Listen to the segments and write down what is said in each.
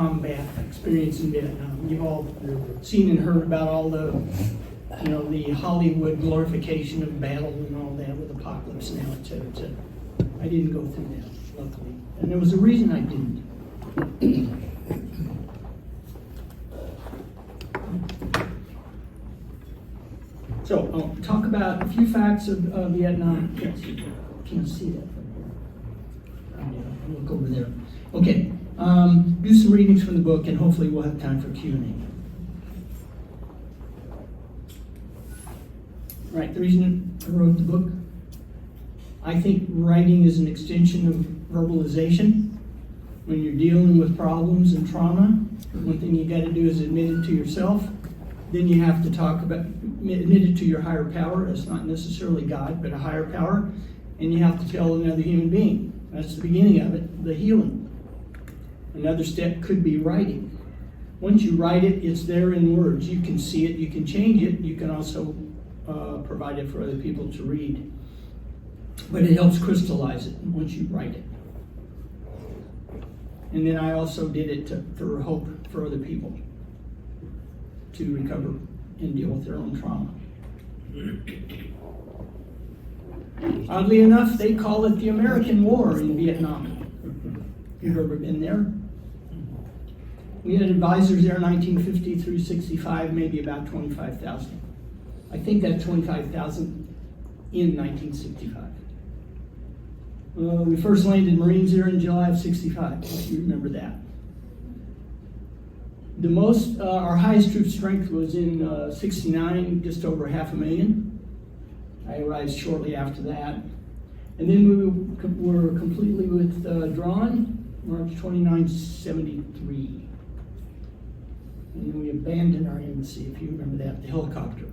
combat experience in Vietnam. You've all seen and heard about all the, the Hollywood glorification of battle and all that with apocalypse now, et cetera, et cetera. I didn't go through that, luckily. And there was a reason I didn't. So, I'll talk about a few facts of Vietnam. Yes, can't see that from here. I'll look over there. Okay, do some readings from the book, and hopefully we'll have time for Q&A. Right, the reason I wrote the book, I think writing is an extension of verbalization. When you're dealing with problems and trauma, one thing you got to do is admit it to yourself. Then you have to admit it to your higher power. That's not necessarily God, but a higher power. And you have to tell another human being. That's the beginning of it, the healing. Another step could be writing. Once you write it, it's there in words. You can see it, you can change it, you can also provide it for other people to read. But it helps crystallize it once you write it. And then I also did it for hope for other people to recover and deal with their own trauma. Oddly enough, they call it the American War in Vietnam. You've ever been there? We had advisors there in 1950 through 65, maybe about 25,000. I think that's 25,000 in 1965. We first landed Marines there in July of 65, if you remember that. The most, our highest troop strength was in 69, just over 500,000. I arrived shortly after that. And then we were completely withdrawn, March 29, 73. And then we abandoned our embassy, if you remember that, the helicopter.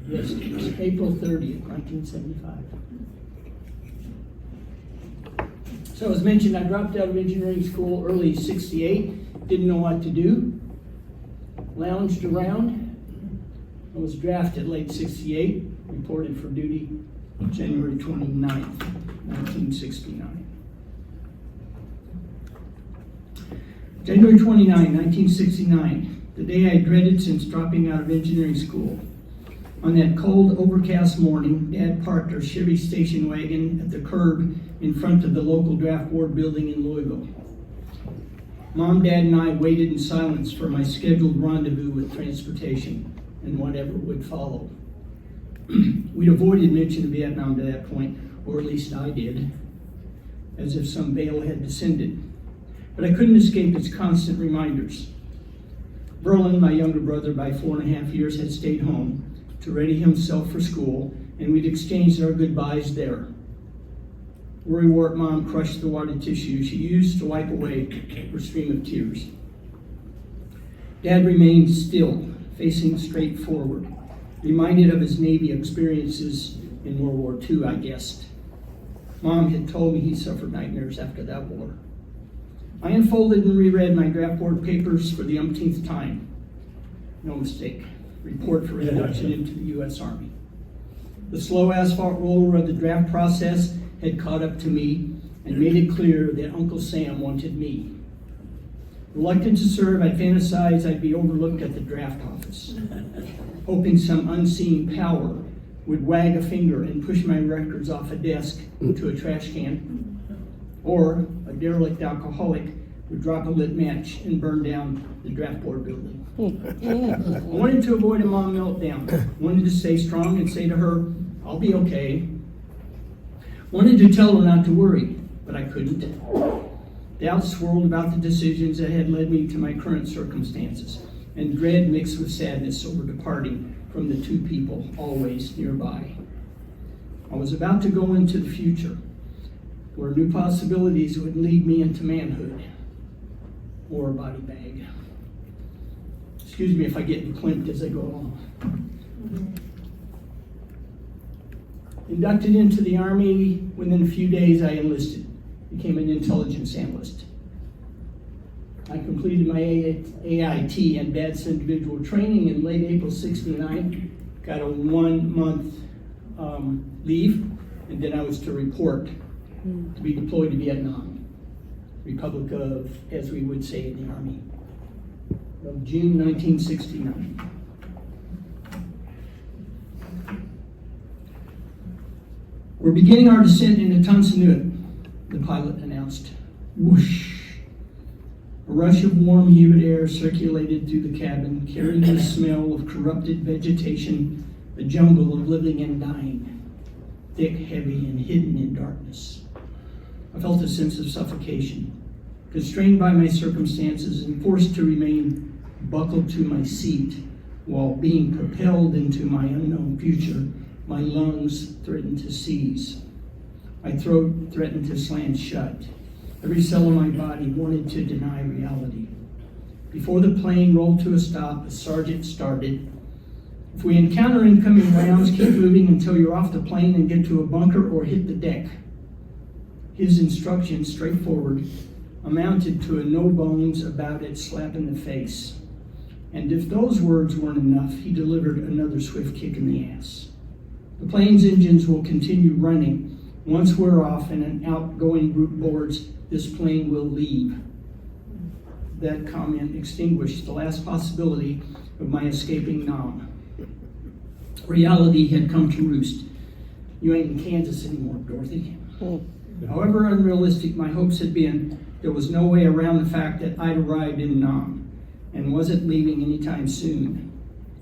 Yes, April 30th, 1975. So as mentioned, I dropped out of engineering school early 68, didn't know what to do, lounged around. I was drafted late 68, reported for duty January 29th, 1969. January 29, 1969, the day I dreaded since dropping out of engineering school. On that cold, overcast morning, Dad parked our Chevy station wagon at the curb in front of the local draft board building in Louisville. Mom, Dad, and I waited in silence for my scheduled rendezvous with transportation and whatever would follow. We'd avoided mention of Vietnam to that point, or at least I did, as if some veil had descended. But I couldn't escape its constant reminders. Verlin, my younger brother by 4.5 years, had stayed home to ready himself for school, and we'd exchanged our goodbyes there. Worrywart Mom crushed the wadded tissue she used to wipe away her stream of tears. Dad remained still, facing straight forward, reminded of his Navy experiences in World War II, I guessed. Mom had told me he suffered nightmares after that war. I unfolded and reread my draft board papers for the umpteenth time. No mistake. Report for induction into the U.S. Army. The slow asphalt roller of the draft process had caught up to me and made it clear that Uncle Sam wanted me. Reluctant to serve, I fantasized I'd be overlooked at the draft office, hoping some unseen power would wag a finger and push my records off a desk to a trash can, or a derelict alcoholic would drop a lit match and burn down the draft board building. I wanted to avoid a mom meltdown. Wanted to stay strong and say to her, I'll be okay. Wanted to tell her not to worry, but I couldn't. Doubt swirled about the decisions that had led me to my current circumstances, and dread mixed with sadness over departing from the two people always nearby. I was about to go into the future, where new possibilities would lead me into manhood, or a body bag. Excuse me if I get verklempt as I go along. Inducted into the Army, within a few days I enlisted, became an intelligence analyst. I completed my AIT and DADS individual training in late April 69, got a 1 month leave, and then I was to report to be deployed to Vietnam. Republic of, as we would say in the Army, of June 1969. We're beginning our descent into Tunsanut, the pilot announced. Whoosh! A rush of warm, humid air circulated through the cabin, carrying the smell of corrupted vegetation, a jungle of living and dying, thick, heavy, and hidden in darkness. I felt a sense of suffocation, constrained by my circumstances and forced to remain buckled to my seat while being propelled into my unknown future. My lungs threatened to seize. My throat threatened to slam shut. Every cell in my body wanted to deny reality. Before the plane rolled to a stop, a sergeant started. If we encounter incoming rounds, keep moving until you're off the plane and get to a bunker or hit the deck. His instructions, straightforward, amounted to a no-bones about it slap in the face. And if those words weren't enough, he delivered another swift kick in the ass. The plane's engines will continue running. Once we're off and an outgoing group boards, this plane will leave. That comment extinguished the last possibility of my escaping Nam. Reality had come to roost. You ain't in Kansas anymore, Dorothy. However unrealistic my hopes had been, there was no way around the fact that I'd arrived in Nam and wasn't leaving anytime soon.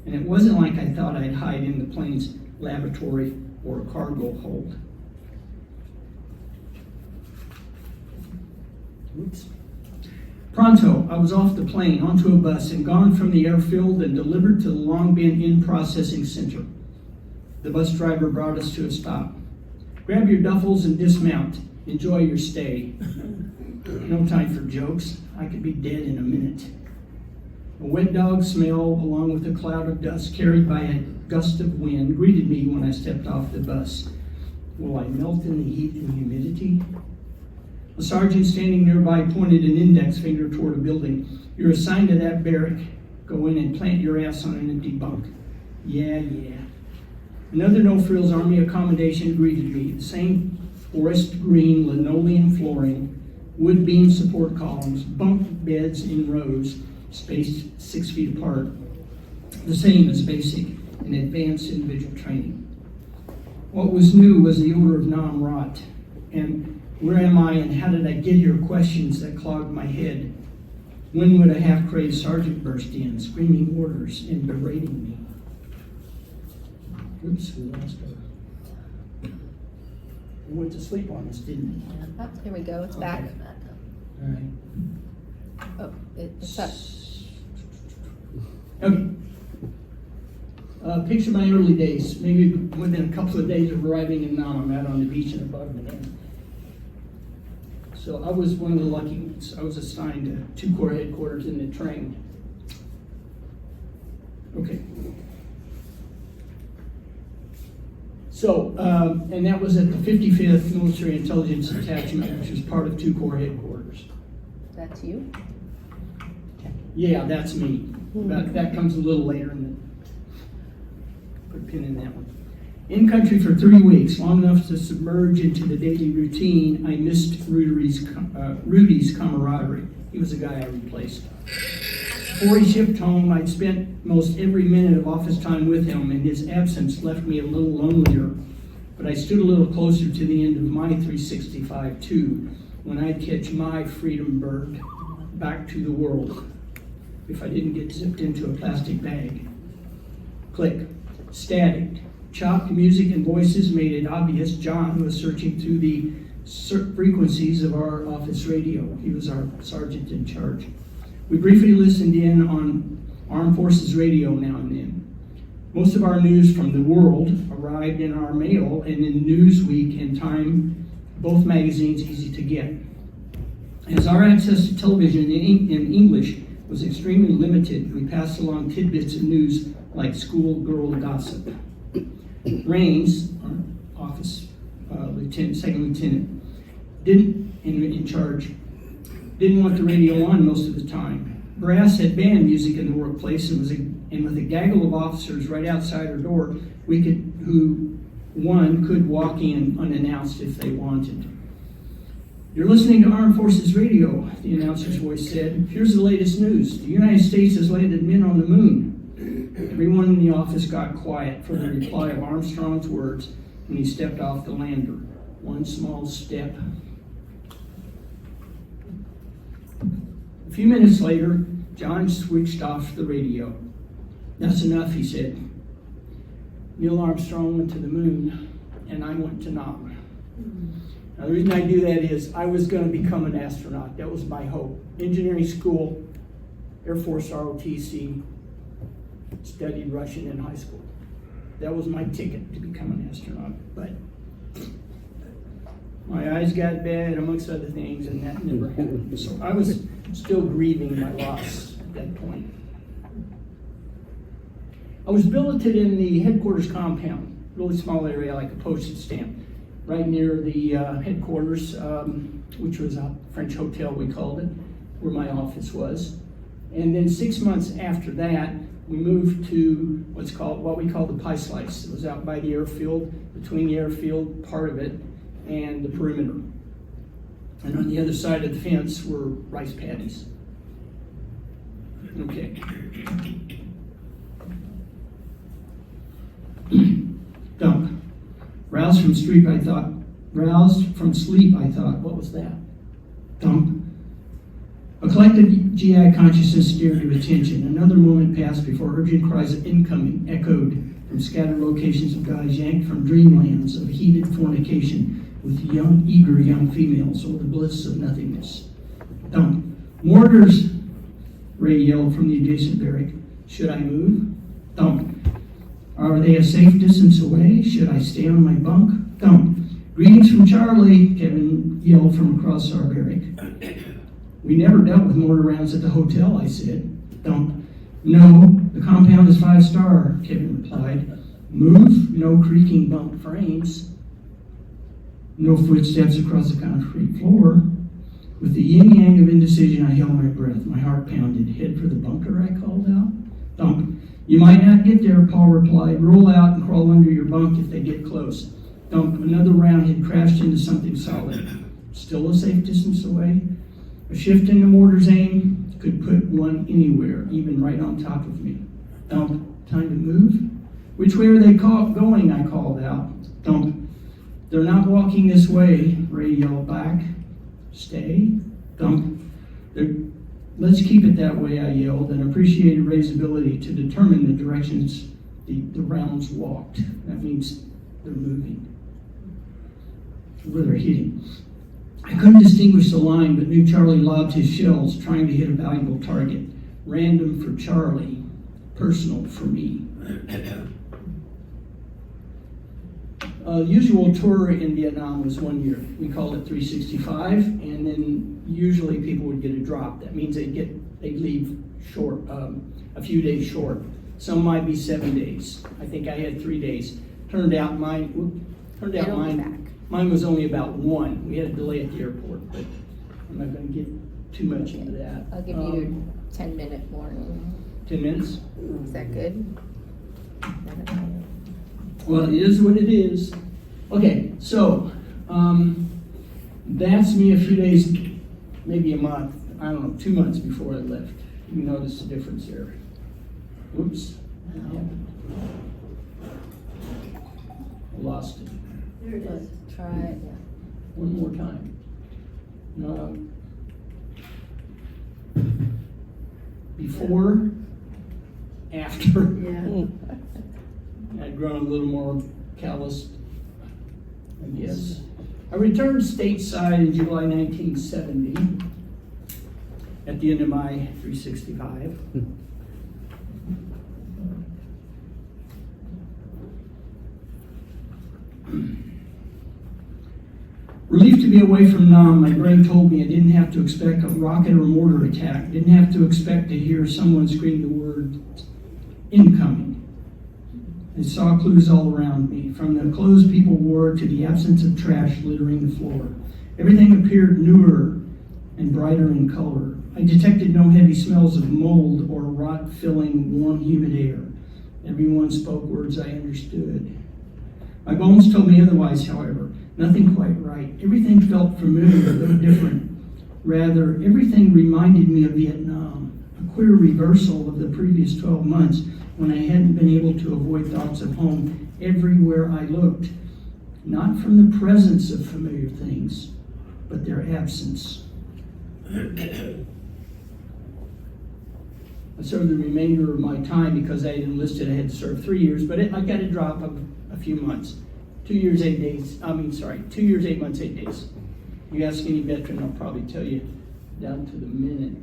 And it wasn't like I thought I'd hide in the plane's laboratory or a cargo hold. Oops. Pronto, I was off the plane, onto a bus, and gone from the airfield and delivered to the Long Bend In-Processing Center. The bus driver brought us to a stop. Grab your duffels and dismount. Enjoy your stay. No time for jokes. I could be dead in a minute. A wet dog smell, along with a cloud of dust carried by a gust of wind, greeted me when I stepped off the bus. Will I melt in the heat and humidity? A sergeant standing nearby pointed an index finger toward a building. You're assigned to that barrack. Go in and plant your ass on an empty bunk. Yeah. Another no-frills Army accommodation greeted me. The same forest green linoleum flooring, wood beam support columns, bunk beds in rows, spaced 6 feet apart. The same as basic and advanced individual training. What was new was the odor of Nam rot. And where am I and how did I get here? Questions that clogged my head. When would a half-crazed sergeant burst in, screaming orders and berating me? Oops, we lost her. We went to sleep on us, didn't we? Oh, here we go, it's back. All right. Oh, it's up. Okay. Picture my early days. Maybe within a couple of days of arriving in Nam, I'm out on the beach in a bug again. So I was one of the lucky ones. I was assigned to 2 Corps headquarters in the train. Okay. So, and that was at the 55th Military Intelligence Detachment, which was part of 2 Corps headquarters. That's you? Yeah, that's me. That comes a little later in the, put a pin in that one. In country for 3 weeks, long enough to submerge into the daily routine, I missed Rudy's camaraderie. He was the guy I replaced. Before he shipped home, I'd spent most every minute of office time with him, and his absence left me a little lonelier. But I stood a little closer to the end of my 365 too, when I'd catch my freedom bird back to the world, if I didn't get zipped into a plastic bag. Click. Static. Chopped music and voices made it obvious John was searching through the frequencies of our office radio. He was our sergeant in charge. We briefly listened in on Armed Forces radio now and then. Most of our news from the world arrived in our mail and in Newsweek and Time, both magazines easy to get. As our access to television in English was extremely limited, we passed along tidbits of news like schoolgirl gossip. Raines, our office lieutenant, second lieutenant, in charge, didn't want the radio on most of the time. Brass had banned music in the workplace, and with a gaggle of officers right outside our door, one could walk in unannounced if they wanted. You're listening to Armed Forces Radio, the announcer's voice said. Here's the latest news. The United States has landed men on the moon. Everyone in the office got quiet for the reply of Armstrong's words when he stepped off the lander. One small step. A few minutes later, John switched off the radio. That's enough, he said. Neil Armstrong went to the moon, and I went to Nam. Now, the reason I do that is I was going to become an astronaut. That was my hope. Engineering school, Air Force ROTC, studied Russian in high school. That was my ticket to become an astronaut. But my eyes got bad, amongst other things, and that never happened. So I was still grieving my loss at that point. I was billeted in the headquarters compound, really small area like a postage stamp, right near the headquarters, which was a French hotel, we called it, where my office was. And then 6 months after that, we moved to what we call the pie slice. It was out by the airfield, between the airfield, part of it, and the perimeter. And on the other side of the fence were rice paddies. Okay. Dump. Roused from sleep, I thought, what was that? Dump. A collective GI consciousness steered to attention. Another moment passed before urgent cries of incoming echoed from scattered locations of guys yanked from dreamlands of heated fornication with eager young females or the bliss of nothingness. Dump. Mortars, Ray yelled from the adjacent barrack. Should I move? Dump. Are they a safe distance away? Should I stay on my bunk? Dump. Greetings from Charlie, Kevin yelled from across our barrack. We never dealt with mortar rounds at the hotel, I said. Dump. No, the compound is 5-star, Kevin replied. Move, no creaking bunk frames. No footsteps across the concrete floor. With the yin-yang of indecision, I held my breath. My heart pounded. Head for the bunker, I called out. Dump. You might not get there, Paul replied. Roll out and crawl under your bunk if they get close. Dump. Another round had crashed into something solid. Still a safe distance away. A shift in the mortar's aim could put one anywhere, even right on top of me. Dump. Time to move? Which way are they going? I called out. Dump. They're not walking this way, Ray yelled back. Stay? Dump. Let's keep it that way, I yelled, and appreciated Ray's ability to determine the directions the rounds walked. That means they're moving. Where they're hitting. I couldn't distinguish the line, but knew Charlie lobbed his shells, trying to hit a valuable target. Random for Charlie, personal for me. Usual tour in Vietnam was 1 year. We called it 365, and then usually people would get a drop. That means they'd leave short, a few days short. Some might be 7 days. I think I had 3 days. Mine was only about 1. We had a delay at the airport, but I'm not going to get too much into that. I'll give you 10-minute warning. 10 minutes? Is that good? Well, it is what it is. Okay, so that's me a few days, maybe a month, I don't know, 2 months before I left. You notice the difference there. Oops. I lost it. There it is. Try it. Yeah. One more time. No. Before, after. Yeah. I'd grown a little more calloused, I guess. I returned stateside in July 1970 at the end of my 365. Relieved to be away from Nam, my brain told me I didn't have to expect a rocket or mortar attack. Didn't have to expect to hear someone scream the word incoming. I saw clues all around me, from the clothes people wore to the absence of trash littering the floor. Everything appeared newer and brighter in color. I detected no heavy smells of mold or rot filling warm, humid air. Everyone spoke words I understood. My bones told me otherwise, however. Nothing quite right. Everything felt familiar, though different. Rather, everything reminded me of Vietnam, a queer reversal of the previous 12 months when I hadn't been able to avoid thoughts of home everywhere I looked. Not from the presence of familiar things, but their absence. I served the remainder of my time because I had enlisted. I had to serve 3 years, but I got a drop of a few months. 2 years, 8 days. 2 years, 8 months, 8 days. You ask any veteran, I'll probably tell you down to the minute.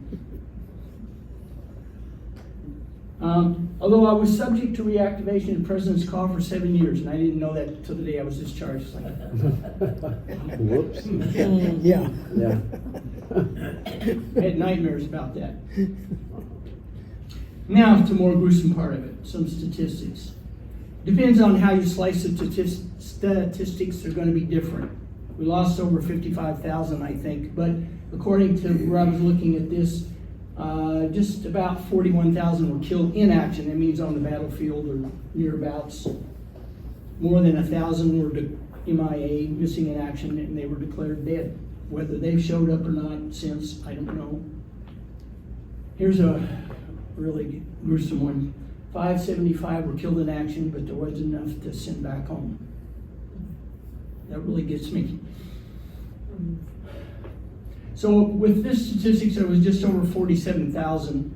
Although I was subject to reactivation in the President's call for 7 years, and I didn't know that until the day I was discharged. Whoops. Yeah. Yeah. I had nightmares about that. Now to the more gruesome part of it, some statistics. Depends on how you slice the statistics, they're going to be different. We lost over 55,000, I think, but according to where I was looking at this, just about 41,000 were killed in action. That means on the battlefield or nearabouts. More than 1,000 were MIA, missing in action, and they were declared dead. Whether they've showed up or not since, I don't know. Here's a really gruesome one. 575 were killed in action, but there wasn't enough to send back home. That really gets me. So with this statistics, there was just over 47,000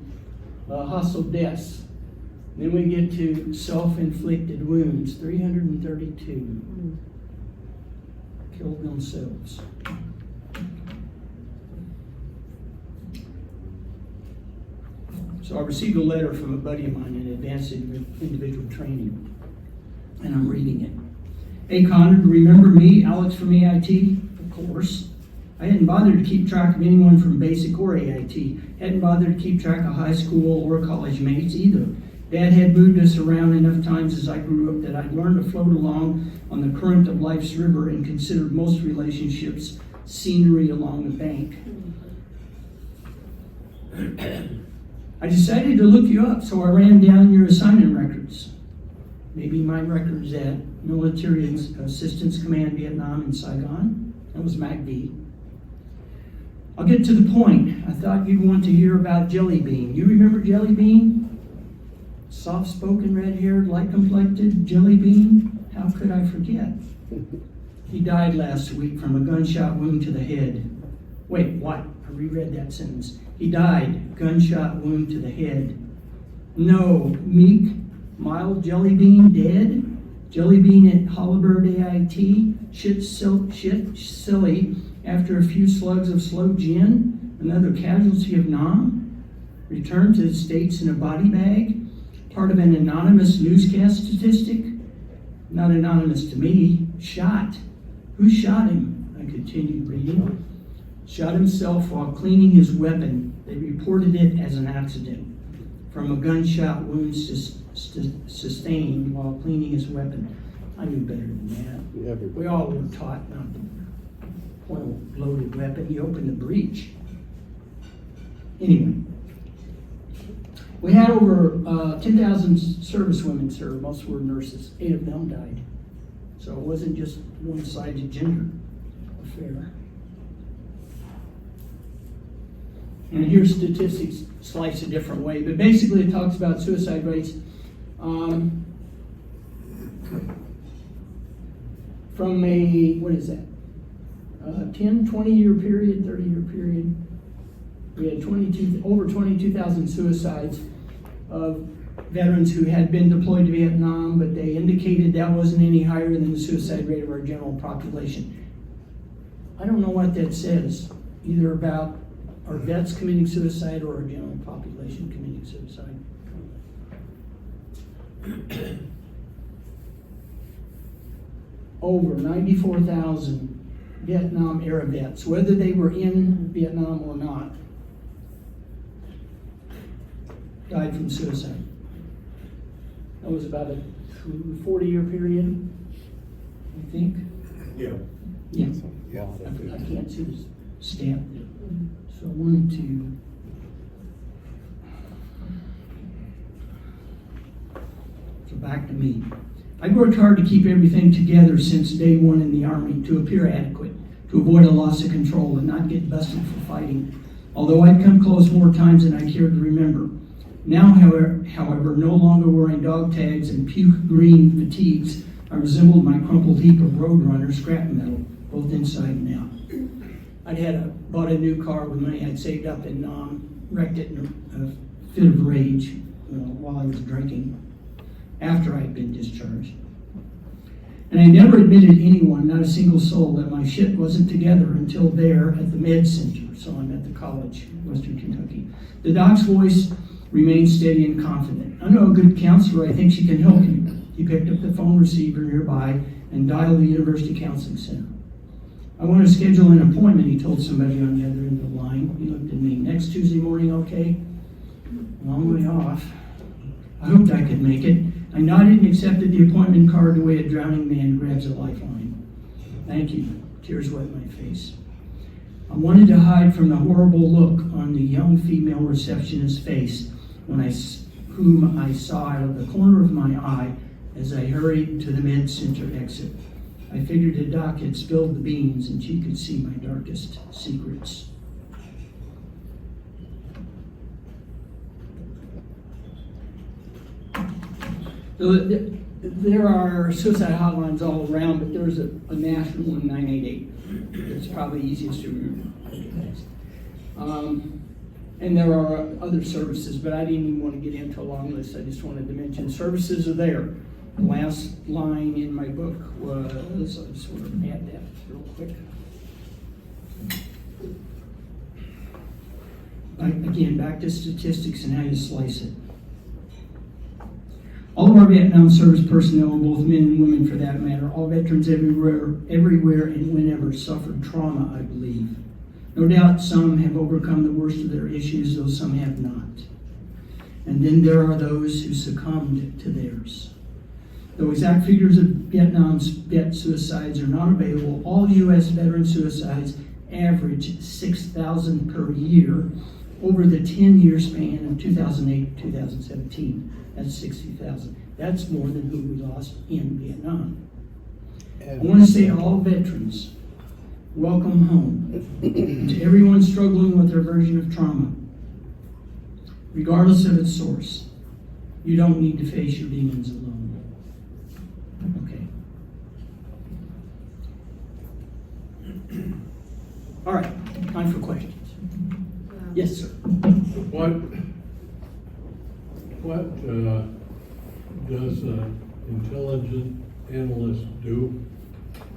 hostile deaths. Then we get to self-inflicted wounds, 332 killed themselves. So I received a letter from a buddy of mine in advanced individual training, and I'm reading it. Hey Connor, remember me, Alex from AIT? Of course. I hadn't bothered to keep track of anyone from basic or AIT. Hadn't bothered to keep track of high school or college mates either. Dad had moved us around enough times as I grew up that I'd learned to float along on the current of life's river and considered most relationships scenery along the bank. I decided to look you up, so I ran down your assignment records. Maybe my records at Military Assistance Command Vietnam in Saigon. That was MACV. I'll get to the point. I thought you'd want to hear about Jelly Bean. You remember Jelly Bean? Soft-spoken, red-haired, light-complected Jelly Bean? How could I forget? He died last week from a gunshot wound to the head. Wait, what? I reread that sentence. He died, gunshot wound to the head. No, meek, mild Jelly Bean dead? Jelly Bean at Holabird AIT? Shit silly after a few slugs of slow gin? Another casualty of Nam? Returned to the States in a body bag? Part of an anonymous newscast statistic? Not anonymous to me. Shot. Who shot him? I continued reading. Shot himself while cleaning his weapon. They reported it as an accident from a gunshot wound sustained while cleaning his weapon. I knew better than that. Everybody. We all were taught not to point a loaded weapon. You open the breech. Anyway, we had over 10,000 service women serve. Most were nurses. 8 of them died. So it wasn't just one-sided gender affair. And here's statistics sliced a different way, but basically it talks about suicide rates from a, what is that, 10, 20-year period, 30-year period. We had over 22,000 suicides of veterans who had been deployed to Vietnam, but they indicated that wasn't any higher than the suicide rate of our general population. I don't know what that says, either about our vets committing suicide or our general population committing suicide. Over 94,000 Vietnam era vets, whether they were in Vietnam or not, died from suicide. That was about a 40-year period, I think. Yeah. Yeah. Yeah. I can't see the stamp there. So 1, 2. So back to me. I've worked hard to keep everything together since day one in the Army, to appear adequate, to avoid a loss of control and not get busted for fighting, although I'd come close more times than I cared to remember. Now, however, no longer wearing dog tags and puke green fatigues, I resembled my crumpled heap of Roadrunner scrap metal, both inside and out. Bought a new car with money I'd saved up and wrecked it in a fit of rage while I was drinking, after I'd been discharged. And I never admitted to anyone, not a single soul, that my shit wasn't together until there at the Med Center. So I'm at the college, Western Kentucky. The doc's voice remained steady and confident. I know a good counselor. I think she can help you. He picked up the phone receiver nearby and dialed the University Counseling Center. I want to schedule an appointment, he told somebody on the other end of the line. He looked at me. Next Tuesday morning, okay? Long way off. I hoped I could make it. I nodded and accepted the appointment card the way a drowning man grabs a lifeline. Thank you. Tears wet my face. I wanted to hide from the horrible look on the young female receptionist's face whom I saw out of the corner of my eye as I hurried to the Med Center exit. I figured the doc had spilled the beans and she could see my darkest secrets. So there are suicide hotlines all around, but there's a national one, 988. It's probably easiest to remember. And there are other services, but I didn't even want to get into a long list. I just wanted to mention services are there. The last line in my book was, I just want to add that real quick. Again, back to statistics and how you slice it. All of our Vietnam service personnel, both men and women for that matter, all veterans everywhere and whenever suffered trauma, I believe. No doubt some have overcome the worst of their issues, though some have not. And then there are those who succumbed to theirs. Though exact figures of Vietnam's vet suicides are not available, all U.S. veteran suicides average 6,000 per year over the 10-year span of 2008 to 2017. That's 60,000. That's more than who we lost in Vietnam. I want to say all veterans, welcome home. To everyone struggling with their version of trauma, regardless of its source, you don't need to face your demons alone. Okay. All right, time for questions. Yes, sir. What does an intelligence analyst do,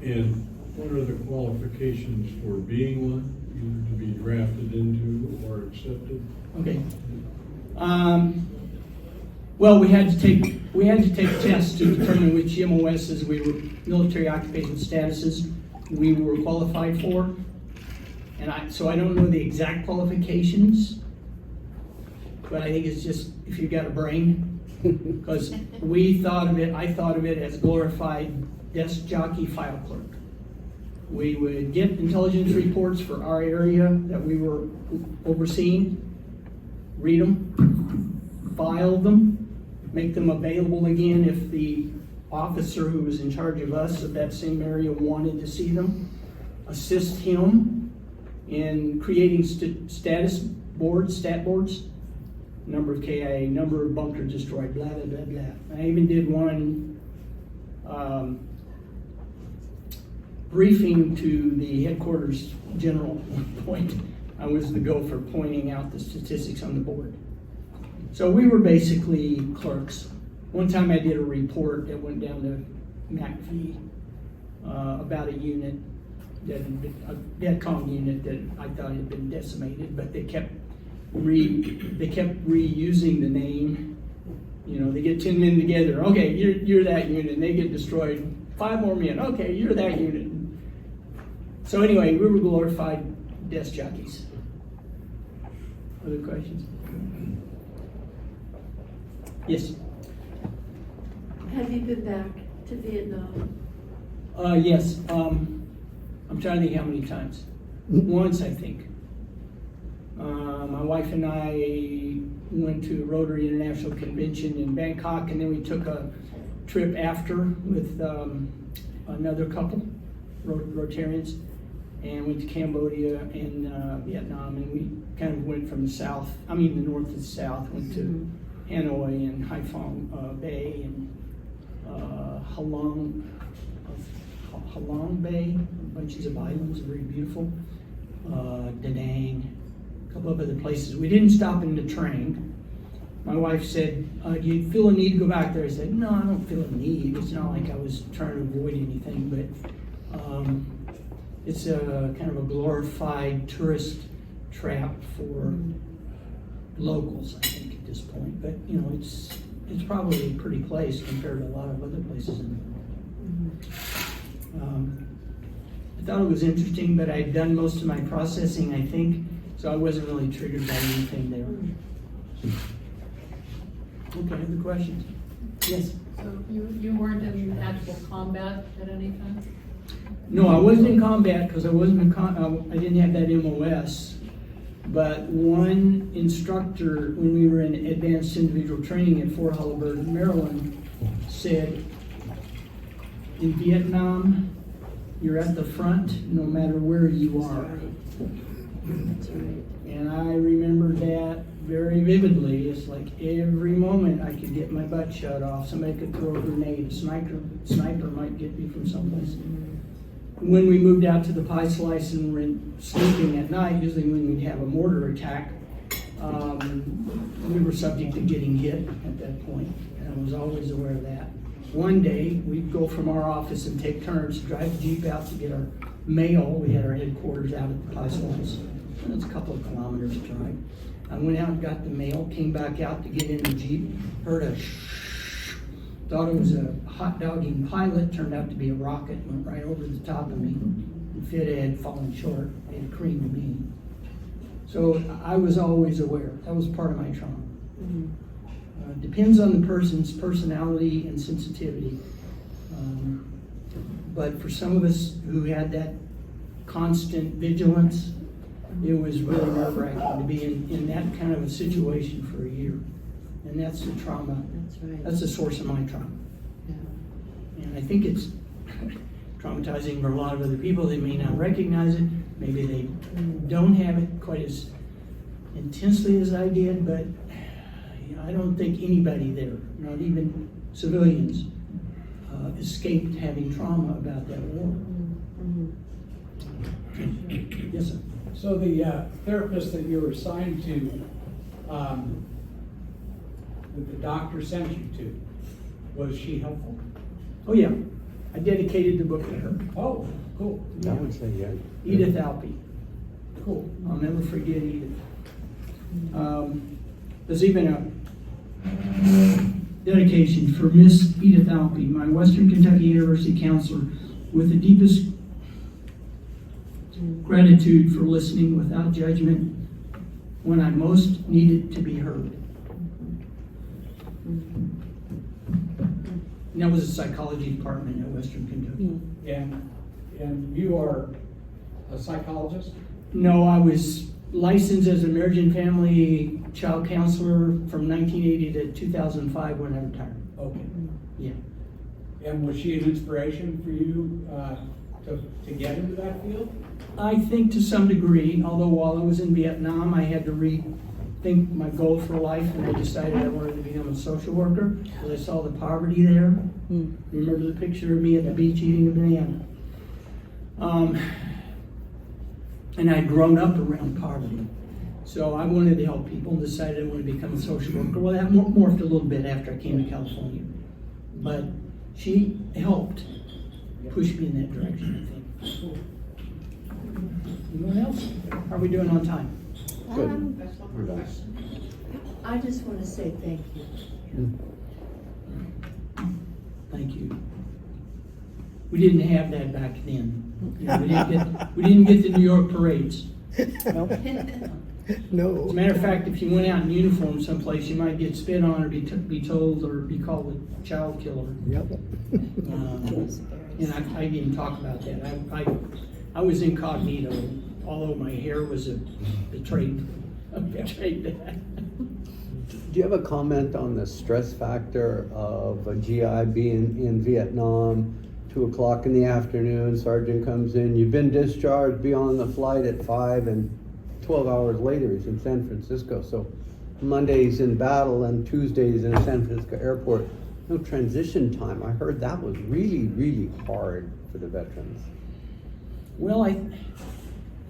and what are the qualifications for being one, either to be drafted into or accepted? Okay. Well, we had to take tests to determine which MOSs we were, military occupation statuses, we were qualified for, and so I don't know the exact qualifications. But I think it's just if you got a brain, because I thought of it as glorified desk jockey file clerk. We would get intelligence reports for our area that we were overseeing, read them, file them, make them available again if the officer who was in charge of us of that same area wanted to see them, assist him in creating stat boards, number of KIA, number of bunkers destroyed, blah, blah, blah, blah. I even did one briefing to the headquarters general at one point. I was the go for pointing out the statistics on the board. So we were basically clerks. One time I did a report that went down to MACV about a unit, a DEDCOM unit that I thought had been decimated, but they kept reusing the name. You know, they get 10 men together. Okay, you're that unit, and they get destroyed. 5 more men. Okay, you're that unit. So anyway, we were glorified desk jockeys. Other questions? Yes. Have you been back to Vietnam? Yes. I'm trying to think how many times. Once, I think. My wife and I went to Rotary International Convention in Bangkok, and then we took a trip after with another couple, Rotarians, and went to Cambodia and Vietnam, and we kind of went from the north to the south, went to Hanoi and Haiphong Bay and Halong Bay, bunches of islands, very beautiful. Da Nang, a couple of other places. We didn't stop in the train. My wife said, do you feel a need to go back there? I said, no, I don't feel a need. It's not like I was trying to avoid anything, but it's a kind of a glorified tourist trap for locals, I think, at this point. But, you know, it's probably a pretty place compared to a lot of other places in the world. I thought it was interesting, but I'd done most of my processing, I think, so I wasn't really triggered by anything there. Okay, other questions? Yes? So you weren't in actual combat at any time? No, I wasn't in combat because I didn't have that MOS. But one instructor, when we were in advanced individual training at Fort Holabird, Maryland, said, in Vietnam, you're at the front no matter where you are. That's right. And I remember that very vividly. It's like every moment I could get my butt shot off. Somebody could throw a grenade. A sniper might get me from someplace. When we moved out to the Pie Slice and were sleeping at night, usually when we'd have a mortar attack, we were subject to getting hit at that point, and I was always aware of that. One day, we'd go from our office and take turns to drive the Jeep out to get our mail. We had our headquarters out at the Pie Slice, and it's a couple of kilometers drive. I went out and got the mail, came back out to get in the Jeep, heard a shh, thought it was a hot dogging pilot, turned out to be a rocket, went right over the top of me. And Fida had fallen short, it had creamed me. So I was always aware. That was part of my trauma. Depends on the person's personality and sensitivity. But for some of us who had that constant vigilance, it was really nerve-wracking to be in that kind of a situation for a year. And that's the trauma. That's right. That's the source of my trauma. Yeah. And I think it's traumatizing for a lot of other people. They may not recognize it. Maybe they don't have it quite as intensely as I did, but I don't think anybody there, not even civilians, escaped having trauma about that war. Yes, sir. So the therapist that you were assigned to, that the doctor sent you to, was she helpful? Oh, yeah. I dedicated the book to her. Oh, cool. I would say yeah. Edith Alpey. Cool. I'll never forget Edith. There's even a dedication for Miss Edith Alpey, my Western Kentucky University counselor, with the deepest gratitude for listening without judgment when I most needed to be heard. And that was a psychology department at Western Kentucky. And you are a psychologist? No, I was licensed as a marriage and family child counselor from 1980 to 2005 when I retired. Okay. Yeah. And was she an inspiration for you to get into that field? I think to some degree, although while I was in Vietnam, I had to rethink my goal for life, and I decided I wanted to become a social worker because I saw the poverty there. Remember the picture of me at the beach eating a banana? And I'd grown up around poverty. So I wanted to help people and decided I wanted to become a social worker. Well, that morphed a little bit after I came to California. But she helped push me in that direction, I think. Anyone else? How are we doing on time? We're done. I just want to say thank you. Thank you. We didn't have that back then. You know, we didn't get the New York parades. No. As a matter of fact, if you went out in uniform someplace, you might get spit on or be told or be called a child killer. Yep. And I didn't talk about that. I was incognito, although my hair was betrayed that. Did you have a comment on the stress factor of a GI being in Vietnam, 2:00 in the afternoon, sergeant comes in, you've been discharged, be on the flight at 5, and 12 hours later he's in San Francisco. So Monday's in battle and Tuesday's in San Francisco airport. No transition time. I heard that was really, really hard for the veterans. Well, I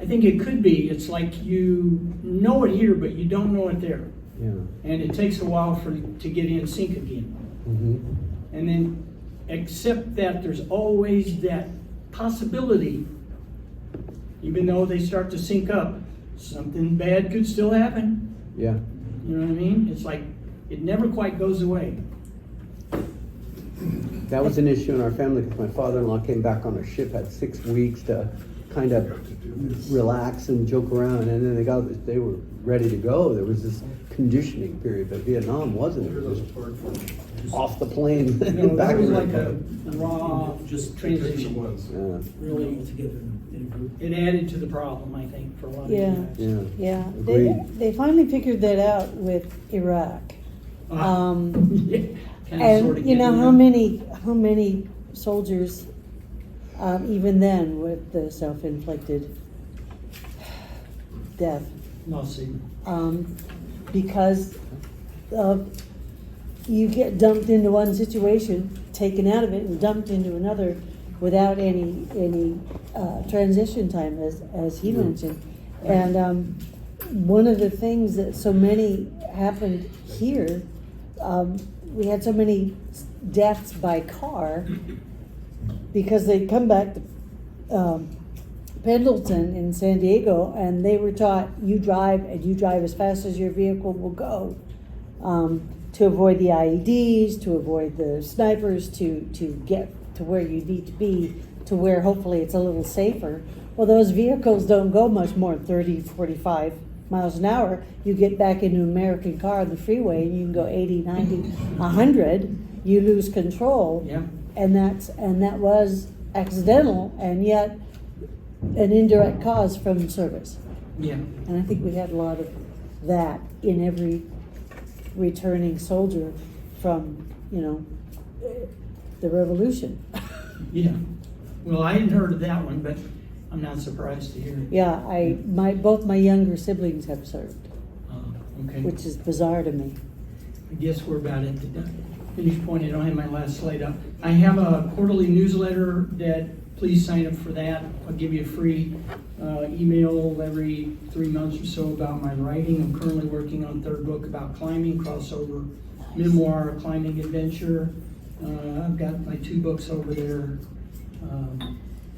think it could be. It's like you know it here, but you don't know it there. Yeah. And it takes a while to get in sync again. Mm-hmm. And then accept that there's always that possibility, even though they start to sync up, something bad could still happen. Yeah. You know what I mean? It's like it never quite goes away. That was an issue in our family because my father-in-law came back on a ship, had 6 weeks to kind of relax and joke around, and then they were ready to go. There was this conditioning period, but Vietnam wasn't. It was just off the plane You know, back that was in like the a raw transition. Yeah. Really, it added to the problem, I think, for a lot of Yeah. guys. Yeah. Yeah, Agreed. they finally figured that out with Iraq. Yeah, kinda And sorta you know getting how many soldiers, even then with the self-inflicted death, lawsuit. because you get dumped into one situation, taken out of it, and dumped into another without any transition time, as he mentioned. And one of the things that so many happened here, we had so many deaths by car because they'd come back to Pendleton in San Diego, and they were taught, you drive, and you drive as fast as your vehicle will go, to avoid the IEDs, to avoid the snipers, to get to where you need to be, to where hopefully it's a little safer. Well, those vehicles don't go much more than 30, 45 miles an hour. You get back into an American car on the freeway and you can go 80, 90, 100. You lose control. Yeah. And that was accidental, and yet an indirect cause from service. Yeah. And I think we had a lot of that in every returning soldier from, the revolution. Yeah. Well, I hadn't heard of that one, but I'm not surprised to hear it. Yeah, both my younger siblings have served, Okay. which is bizarre to me. I guess we're about at the finish point. I don't have my last slide up. I have a quarterly newsletter that please sign up for that. I'll give you a free email every 3 months or so about my writing. I'm currently working on third book about climbing, crossover memoir, climbing adventure. I've got my 2 books over there.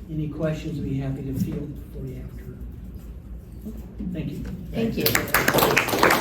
Any questions, I'd be happy to field for you after. Thank you. Thank you.